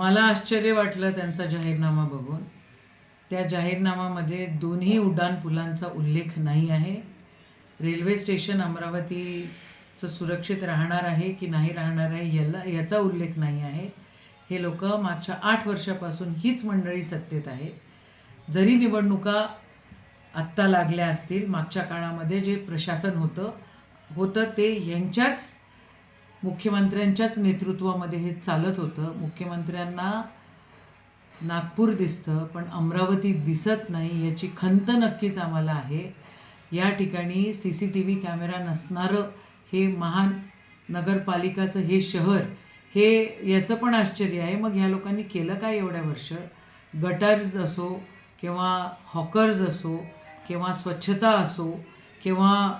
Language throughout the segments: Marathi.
मला आश्चर्य वाटलं त्यांचा जाहीरनामा बघून. त्या जाहीरनाम्यामध्ये दोन्ही उड्डाणपुलांचा उल्लेख नाही आहे. रेल्वे स्टेशन अमरावतीचं सुरक्षित राहणार आहे की नाही राहणार आहे याचा उल्लेख नाही आहे. हे लोक मागच्या 8 वर्षापासून हीच मंडळी सत्तेत आहे. जरी निवडणुका आत्ता लागल्या असतील, मागच्या काळामध्ये जे प्रशासन होतं ते ह्यांच्याच मुख्यमंत्र्यांच्याच नेतृत्वामध्ये हे चालत होतं. मुख्यमंत्र्यांना नागपूर दिसतं पण अमरावती दिसत नाही याची खंत नक्कीच आम्हाला आहे. या ठिकाणी CCTV कॅमेरा नसणारं हे महानगरपालिकाचं हे शहर हे याचं पण आश्चर्य आहे. मग ह्या लोकांनी केलं काय एवढ्या वर्ष? गटर्स असो किंवा हॉकर्स असो किंवा स्वच्छता असो किंवा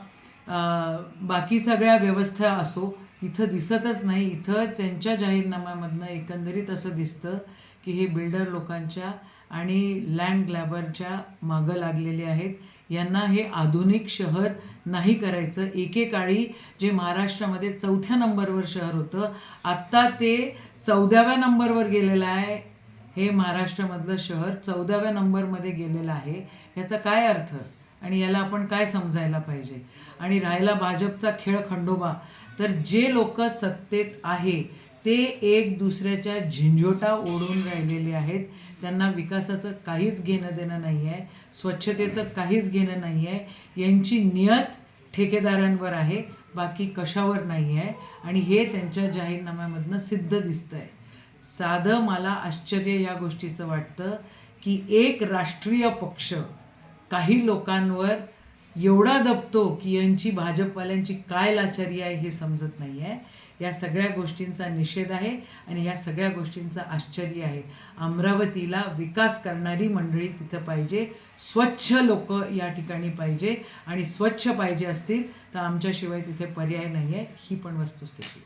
बाकी सगळ्या व्यवस्था असो, इथं दिसतच नाही. इथं त्यांच्या जाहीरनाम्यामधनं एकंदरीत असं दिसतं की हे बिल्डर लोकांच्या आणि लँड ग्लॅबरच्या मागं लागलेले आहेत. यांना हे आधुनिक शहर नाही करायचं. एकेकाळी जे महाराष्ट्रामध्ये 4थ्या नंबरवर शहर होतं, आत्ता ते 14व्या नंबरवर गेलेलं आहे. हे महाराष्ट्रामधलं शहर 14व्या नंबरमध्ये गेलेलं आहे. याचा काय अर्थ आणि याला आपण काय समजायला पाहिजे? आणि राहिला भाजपचा खेळ खंडोबा, तर जे लोक सत्तेत आहे ते एक दुसऱ्याच्या झिंझोटा ओढून राहिलेले आहेत. त्यांना विकासाचं काहीच घेणं देणं नाही आहे, स्वच्छतेचं काहीच घेणं नाही आहे. यांची नियत ठेकेदारांवर आहे, बाकी कशावर नाही आहे. आणि हे त्यांच्या जाहीरनाम्यामधनं सिद्ध दिसतं आहे. साधं मला आश्चर्य या गोष्टीचं वाटतं की एक राष्ट्रीय पक्ष काही लोकांवर एवढा दबतो की यांची भाजपवाल्यांची काय लाचारी आहे हे समजत नाही आहे. या सगळ्या गोष्टींचा निषेध आहे आणि या सगळ्या गोष्टींचं आश्चर्य आहे. अमरावतीला विकास करणारी मंडळी तिथं पाहिजे, स्वच्छ लोक या ठिकाणी पाहिजे आणि स्वच्छ पाहिजे असतील तर आमच्याशिवाय तिथे पर्याय नाही आहे. ही पण वस्तुस्थिती.